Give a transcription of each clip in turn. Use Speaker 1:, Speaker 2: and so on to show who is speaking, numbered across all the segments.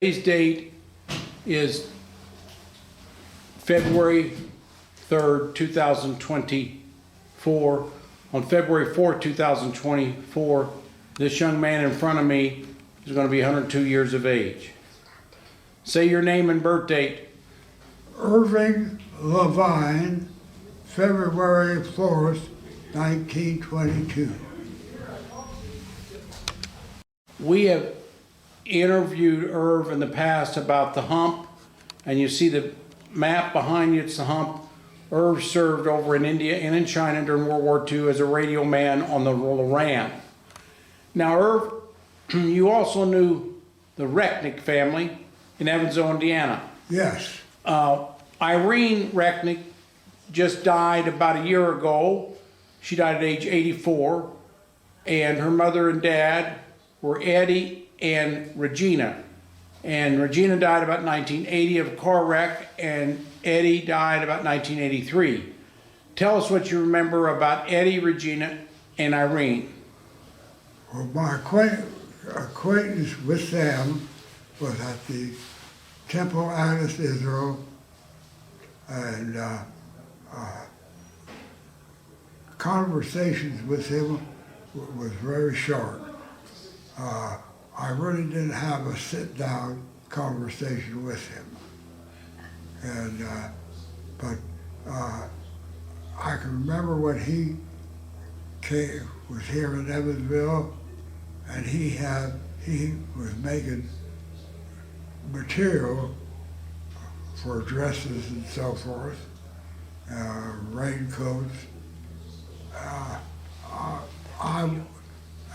Speaker 1: Today's date is February 3rd, 2024. On February 4th, 2024, this young man in front of me is going to be 102 years of age. Say your name and birth date.
Speaker 2: Irv Levine, February 4th, 1922.
Speaker 1: We have interviewed Irv in the past about the Hump, and you see the map behind you, it's the Hump. Irv served over in India and in China during World War II as a radio man on the Loran. Now, Irv, you also knew the Recknick family in Evansville, Indiana.
Speaker 2: Yes.
Speaker 1: Irene Recknick just died about a year ago. She died at age 84, and her mother and dad were Eddie and Regina. And Regina died about 1980 of a car wreck, and Eddie died about 1983. Tell us what you remember about Eddie, Regina, and Irene.
Speaker 2: Well, my acquaintance with them was at the Temple Addis, Israel, and conversations with him was very short. I really didn't have a sit-down conversation with him, and but I can remember when he was here in Evansville, and he was making material for dresses and so forth, raincoats.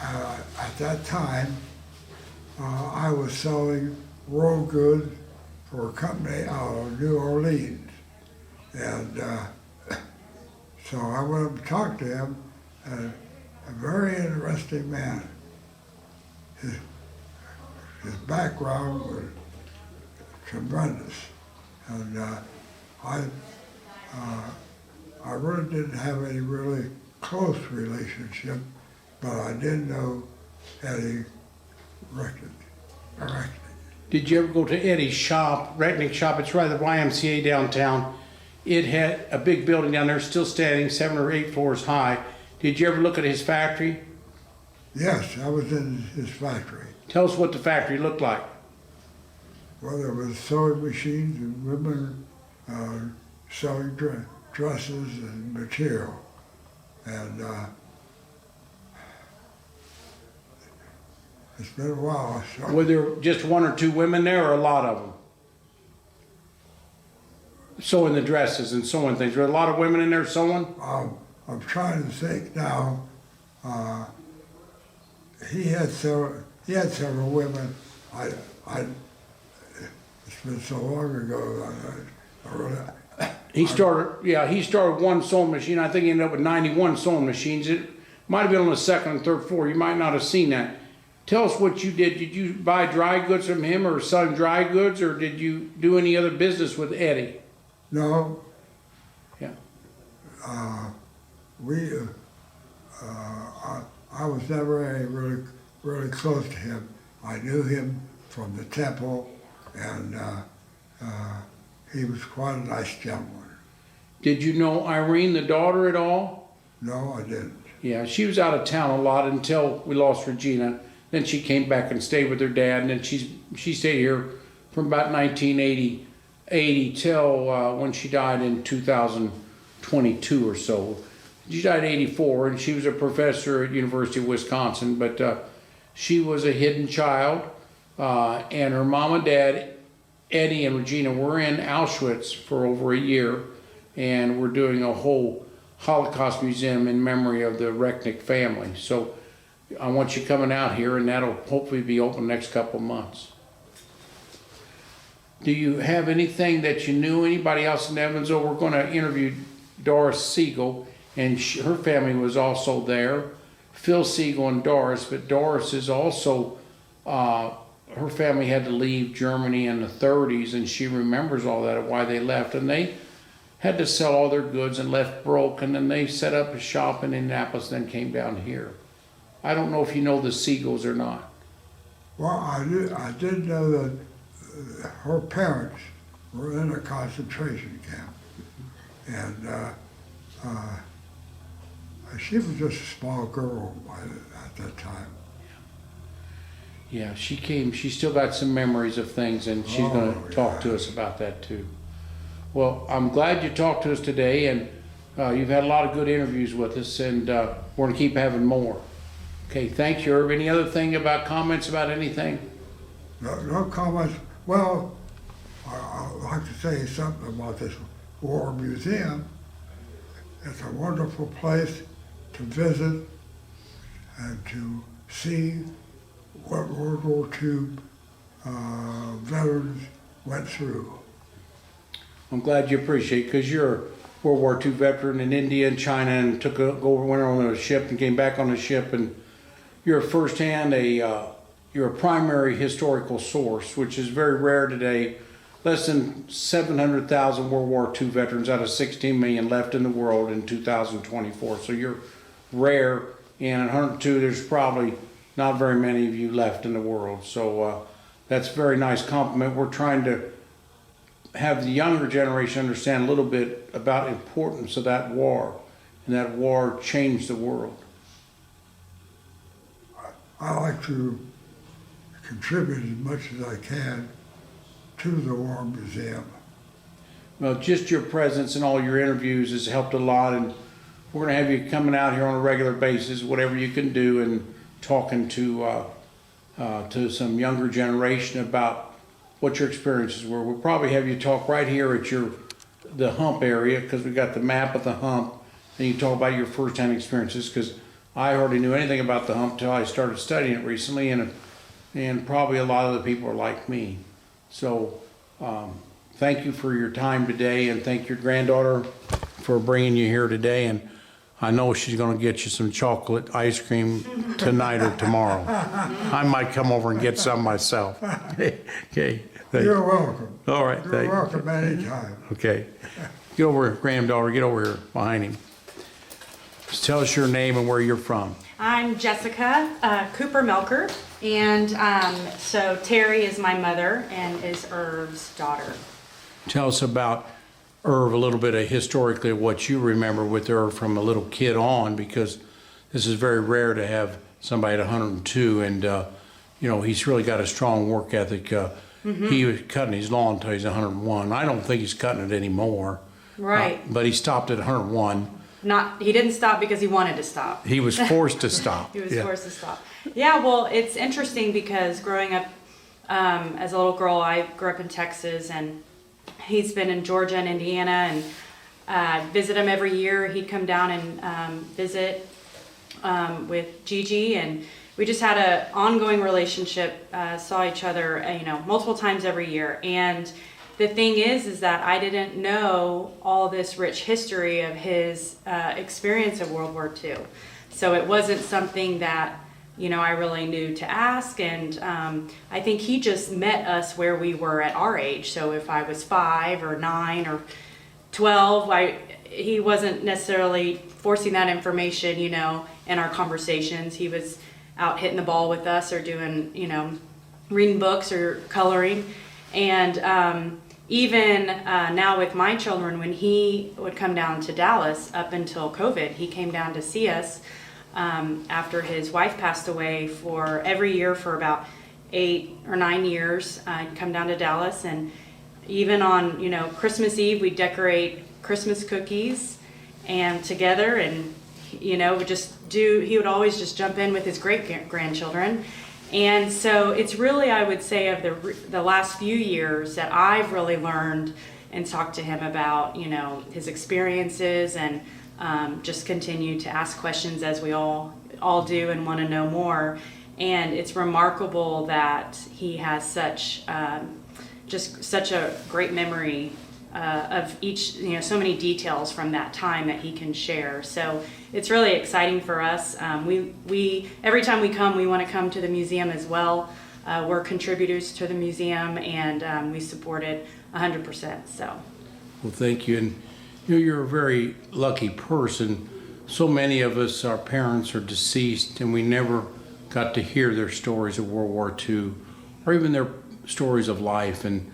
Speaker 2: At that time, I was selling road goods for a company out of New Orleans. And so I went up and talked to him, and a very interesting man. His background was tremendous. And I really didn't have any really close relationship, but I did know Eddie Recknick.
Speaker 1: Did you ever go to Eddie's shop, Recknick shop? It's right at the YMCA downtown. It had a big building down there, still standing, 7 or 8 floors high. Did you ever look at his factory?
Speaker 2: Yes, I was in his factory.
Speaker 1: Tell us what the factory looked like.
Speaker 2: Well, there was sewing machines and women sewing dresses and material. And it's been a while. So.
Speaker 1: Were there just 1 or 2 women there, or a lot of them? Sewing the dresses and sewing things. Were there a lot of women in there sewing?
Speaker 2: I'm trying to think now. He had several women. It's been so long ago.
Speaker 1: He started 1 sewing machine. I think he ended up with 91 sewing machines. It might have been on the 2nd and 3rd floor. You might not have seen that. Tell us what you did. Did you buy dry goods from him, or selling dry goods, or did you do any other business with Eddie?
Speaker 2: No.
Speaker 1: Yeah.
Speaker 2: I was never really close to him. I knew him from the temple, and he was quite a nice gentleman.
Speaker 1: Did you know Irene, the daughter, at all?
Speaker 2: No, I didn't.
Speaker 1: Yeah, she was out of town a lot until we lost Regina. Then she came back and stayed with her dad, and then she stayed here from about 1980 till when she died in 2022 or so. She died at 84, and she was a professor at University of Wisconsin, but she was a hidden child, and her mom and dad, Eddie and Regina, were in Auschwitz for over a year, and we're doing a whole Holocaust museum in memory of the Recknick family. So I want you coming out here, and that'll hopefully be open next couple of months. Do you have anything that you knew? Anybody else in Evansville? We're going to interview Doris Siegel, and her family was also there. Phil Siegel and Doris, but Doris is also, her family had to leave Germany in the 30s, and she remembers all that, why they left. And they had to sell all their goods and left broke, and then they set up a shop in Indianapolis, then came down here. I don't know if you know the Siegels or not.
Speaker 2: Well, I did know that her parents were in a concentration camp, and she was just a small girl at that time.
Speaker 1: Yeah, she came, she still got some memories of things, and she's going to talk to us about that too. Well, I'm glad you talked to us today, and you've had a lot of good interviews with us, and we're going to keep having more. Okay, thank you, Irv. Any other thing about comments about anything?
Speaker 2: No comments. Well, I'd like to say something about this War Museum. It's a wonderful place to visit and to see what World War II veterans went through.
Speaker 1: I'm glad you appreciate it, because you're a World War II veteran in India and China, and went on a ship and came back on a ship, and you're firsthand you're a primary historical source, which is very rare today. Less than 700,000 World War II veterans out of 16 million left in the world in 2024. So you're rare, and in 102, there's probably not very many of you left in the world. So that's a very nice compliment. We're trying to have the younger generation understand a little bit about the importance of that war, and that war changed the world.
Speaker 2: I like to contribute as much as I can to the War Museum.
Speaker 1: Well, just your presence and all your interviews has helped a lot, and we're going to have you coming out here on a regular basis, whatever you can do, and talking to some younger generation about what your experiences were. We'll probably have you talk right here at the Hump area, because we got the map of the Hump, and you talk about your firsthand experiences, because I hardly knew anything about the Hump until I started studying it recently, and probably a lot of the people are like me. So thank you for your time today, and thank your granddaughter for bringing you here today. And I know she's going to get you some chocolate ice cream tonight or tomorrow. I might come over and get some myself. Okay.
Speaker 2: You're welcome.
Speaker 1: All right.
Speaker 2: You're welcome anytime.
Speaker 1: Okay. Get over here, granddaughter. Get over here behind him. Just tell us your name and where you're from.
Speaker 3: I'm Jessica Cooper Melker, and so Terry is my mother and is Irv's daughter.
Speaker 1: Tell us about Irv, a little bit of historically what you remember with Irv from a little kid on, because this is very rare to have somebody at 102, and he's really got a strong work ethic. He was cutting his lawn until he's 101. I don't think he's cutting it anymore.
Speaker 3: Right.
Speaker 1: But he stopped at 101.
Speaker 3: He didn't stop because he wanted to stop.
Speaker 1: He was forced to stop.
Speaker 3: He was forced to stop. Yeah, well, it's interesting because growing up as a little girl, I grew up in Texas, and he's been in Georgia and Indiana, and visit him every year. He'd come down and visit with Gigi, and we just had an ongoing relationship, saw each other, multiple times every year. And the thing is that I didn't know all this rich history of his experience of World War II. So it wasn't something that, I really knew to ask. And I think he just met us where we were at our age. So if I was 5 or 9 or 12, he wasn't necessarily forcing that information, in our conversations. He was out hitting the ball with us, or doing, reading books or coloring. And even now with my children, when he would come down to Dallas up until COVID, he came down to see us after his wife passed away for every year for about 8 or 9 years. I'd come down to Dallas, and even on, Christmas Eve, we'd decorate Christmas cookies and together, and, he would always just jump in with his great-grandchildren. And so it's really, I would say, of the last few years that I've really learned and talked to him about, his experiences, and just continue to ask questions as we all do and want to know more. And it's remarkable that he has such a great memory of each, so many details from that time that he can share. So it's really exciting for us. We every time we come, we want to come to the museum as well. We're contributors to the museum, and we support it 100%. So.
Speaker 1: Well, thank you. And you're a very lucky person. So many of us, our parents are deceased, and we never got to hear their stories of World War II, or even their stories of life, and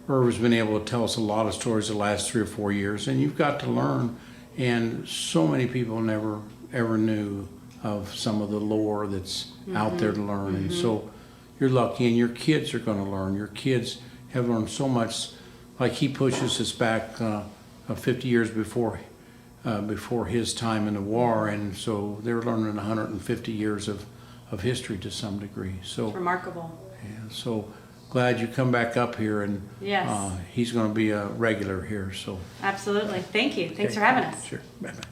Speaker 1: Irv has been able to tell us a lot of stories the last 3 or 4 years, and you've got to learn. And so many people never ever knew of some of the lore that's out there to learn. And so you're lucky, and your kids are going to learn. Your kids have learned so much. Like he pushes us back 50 years before his time in the war, and so they're learning 150 years of history to some degree. So
Speaker 3: It's remarkable.
Speaker 1: yeah, so glad you come back up here, and
Speaker 3: Yes.
Speaker 1: he's going to be a regular here. So
Speaker 3: Absolutely. Thank you. Thanks
Speaker 1: okay.
Speaker 3: for having us.
Speaker 1: Sure. Bye-bye.